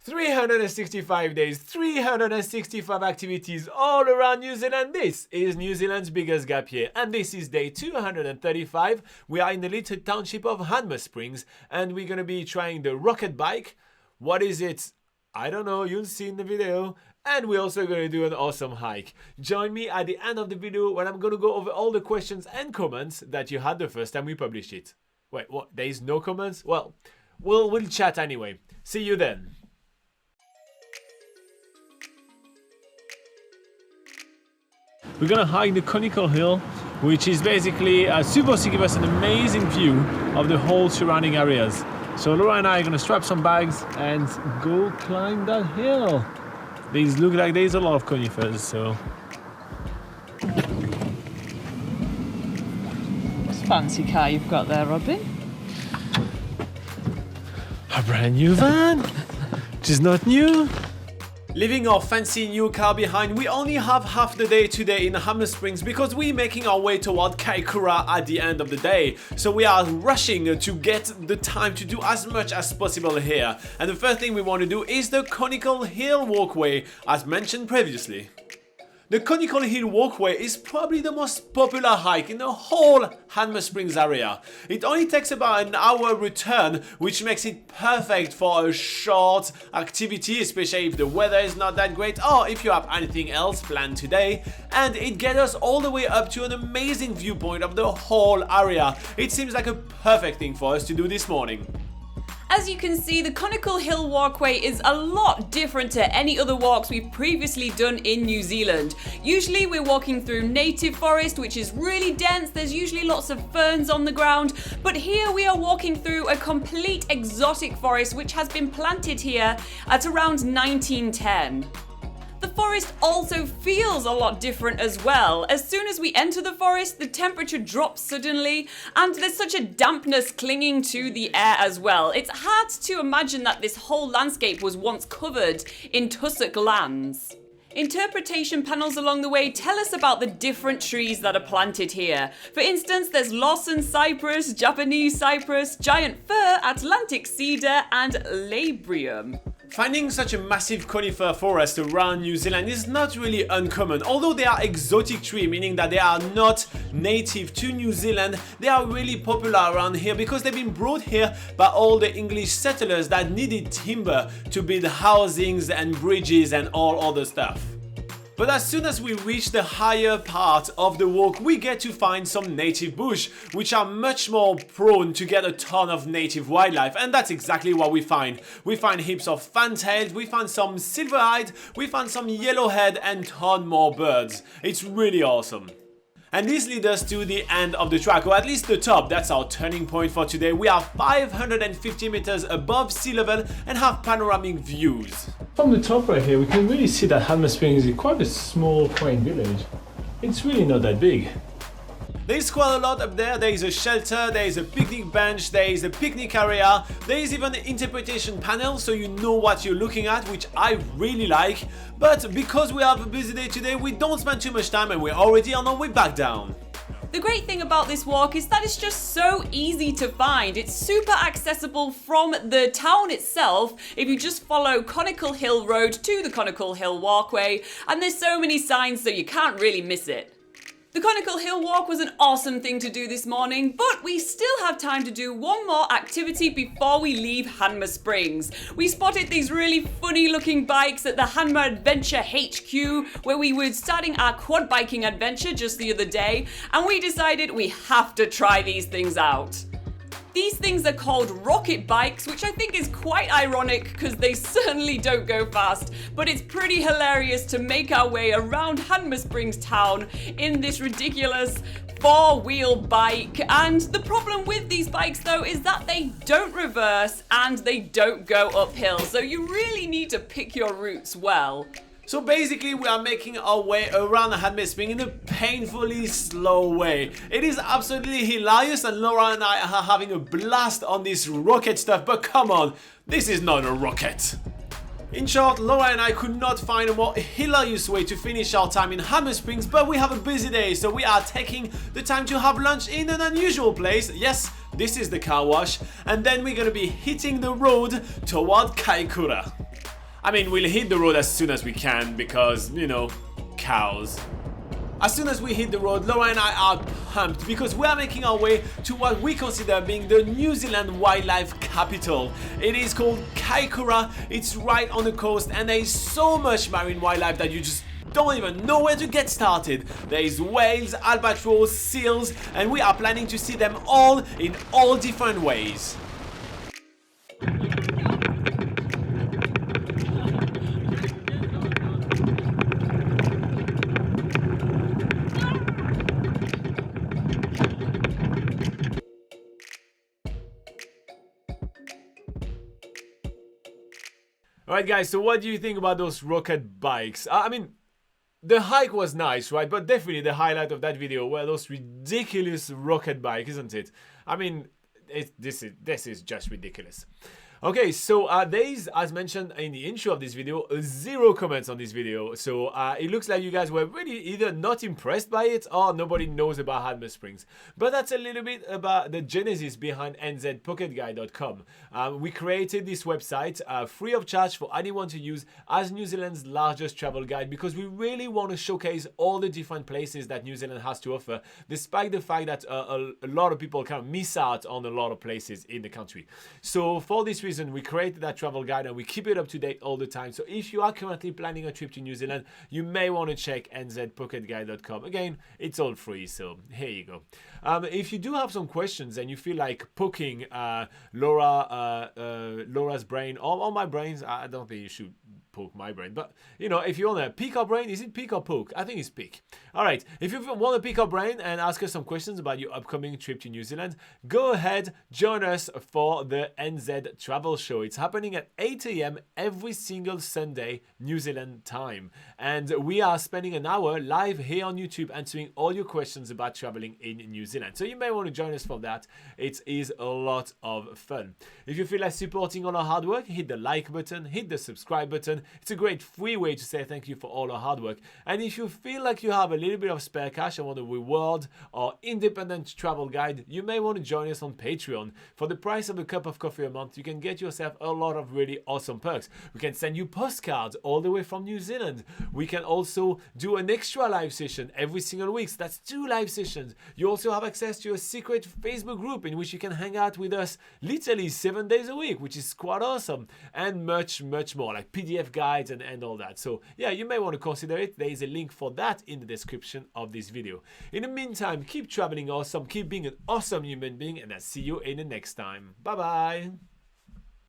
365 days, 365 activities all around New Zealand. This is New Zealand's biggest gap year, and this is day 235. We are in the little township of Hanmer Springs, and we're gonna be trying the rocket bike. What is it? I don't know, you'll see in the video. And we're also going to do an awesome hike. Join me at the end of the video when I'm going to go over all the questions and comments that you had the first time we published it. Wait, what? There is no comments? Well, we'll chat anyway. See you then. We're going to hike the Conical Hill, which is basically supposed to give us an amazing view of the whole surrounding areas. So Laura and I are going to strap some bags and go climb that hill. These look like there's a lot of conifers, so... It's a fancy car you've got there, Robin. A brand new van, which is not new. Leaving our fancy new car behind, we only have half the day today in Hanmer Springs because we're making our way toward Kaikoura at the end of the day. So we are rushing to get the time to do as much as possible here. And the first thing we want to do is the Conical Hill Walkway, as mentioned previously. The Conical Hill Walkway is probably the most popular hike in the whole Hanmer Springs area. It only takes about an hour return, which makes it perfect for a short activity, especially if the weather is not that great or if you have anything else planned today. And it gets us all the way up to an amazing viewpoint of the whole area. It seems like a perfect thing for us to do this morning. As you can see, the Conical Hill Walkway is a lot different to any other walks we've previously done in New Zealand. Usually we're walking through native forest, which is really dense, there's usually lots of ferns on the ground, but here we are walking through a complete exotic forest which has been planted here at around 1910. The forest also feels a lot different as well. As soon as we enter the forest, the temperature drops suddenly, and there's such a dampness clinging to the air as well. It's hard to imagine that this whole landscape was once covered in tussock lands. Interpretation panels along the way tell us about the different trees that are planted here. For instance, there's Lawson cypress, Japanese cypress, giant fir, Atlantic cedar, and labrium. Finding such a massive conifer forest around New Zealand is not really uncommon. Although they are exotic trees, meaning that they are not native to New Zealand, they are really popular around here because they've been brought here by all the English settlers that needed timber to build housings and bridges and all other stuff. But as soon as we reach the higher part of the walk, we get to find some native bush, which are much more prone to get a ton of native wildlife, and that's exactly what we find. We find heaps of fantails, we find some silverhide, we find some yellowhead and ton more birds. It's really awesome. And this leads us to the end of the track, or at least the top. That's our turning point for today. We are 550 meters above sea level and have panoramic views. From the top right here, we can really see that Hanmer Springs is quite a small, quaint village. It's really not that big. There is quite a lot up there. There is a shelter, there is a picnic bench, there is a picnic area, there is even an interpretation panel so you know what you're looking at, which I really like. But because we have a busy day today, we don't spend too much time and we're already on our way back down. The great thing about this walk is that it's just so easy to find. It's super accessible from the town itself if you just follow Conical Hill Road to the Conical Hill Walkway, and there's so many signs so you can't really miss it. The Conical Hill Walk was an awesome thing to do this morning, but we still have time to do one more activity before we leave Hanmer Springs. We spotted these really funny looking bikes at the Hanmer Adventure HQ, where we were starting our quad biking adventure just the other day, and we decided we have to try these things out. These things are called rocket bikes, which I think is quite ironic because they certainly don't go fast, but it's pretty hilarious to make our way around Hanmer Springs town in this ridiculous four-wheel bike. And the problem with these bikes though is that they don't reverse and they don't go uphill, so you really need to pick your routes well. So basically we are making our way around Hanmer Springs in a painfully slow way. It is absolutely hilarious and Laura and I are having a blast on this rocket stuff, but come on, this is not a rocket. In short, Laura and I could not find a more hilarious way to finish our time in Hanmer Springs, but we have a busy day, so we are taking the time to have lunch in an unusual place. Yes, this is the car wash, and then we're gonna be hitting the road toward Kaikoura. I mean, we'll hit the road as soon as we can because, you know, cows. As soon as we hit the road, Laura and I are pumped because we are making our way to what we consider being the New Zealand wildlife capital. It is called Kaikoura, it's right on the coast, and there is so much marine wildlife that you just don't even know where to get started. There is whales, albatross, seals, and we are planning to see them all in all different ways. Alright guys, so what do you think about those rocket bikes? I mean, the hike was nice, right? But definitely the highlight of that video were those ridiculous rocket bikes, isn't it? I mean, this is just ridiculous. Okay, so there is, as mentioned in the intro of this video, 0 comments on this video. So it looks like you guys were really either not impressed by it or nobody knows about Hanmer Springs. But that's a little bit about the genesis behind NZPocketGuide.com. We created this website free of charge for anyone to use as New Zealand's largest travel guide because we really want to showcase all the different places that New Zealand has to offer, despite the fact that a lot of people kind of miss out on a lot of places in the country. So for this reason, we created that travel guide and we keep it up to date all the time. So if you are currently planning a trip to New Zealand, you may want to check nzpocketguide.com. Again, it's all free, so here you go. If you do have some questions and you feel like poking Laura's brain or my brains, I don't think you should poke my brain, but you know, if you want to pick our brain, is it pick or poke? I think it's pick. All right, if you want to pick our brain and ask us some questions about your upcoming trip to New Zealand, go ahead, join us for the NZ Travel Show. It's happening at 8 AM every single Sunday New Zealand time, and we are spending an hour live here on YouTube answering all your questions about traveling in New Zealand. So you may want to join us for that. It is a lot of fun. If you feel like supporting all our hard work, hit the like button, hit the subscribe button. It's a great free way to say thank you for all our hard work. And if you feel like you have a little bit of spare cash and want to reward our independent travel guide, you may want to join us on Patreon. For the price of a cup of coffee a month, you can get yourself a lot of really awesome perks. We can send you postcards all the way from New Zealand. We can also do an extra live session every single week. So that's 2 live sessions. You also have access to a secret Facebook group in which you can hang out with us literally 7 days a week, which is quite awesome. And much, much more, like PDF guides and all that. So yeah, you may want to consider it. There is a link for that in the description of this video. In the meantime, keep traveling awesome, keep being an awesome human being, and I'll see you in the next time. Bye bye.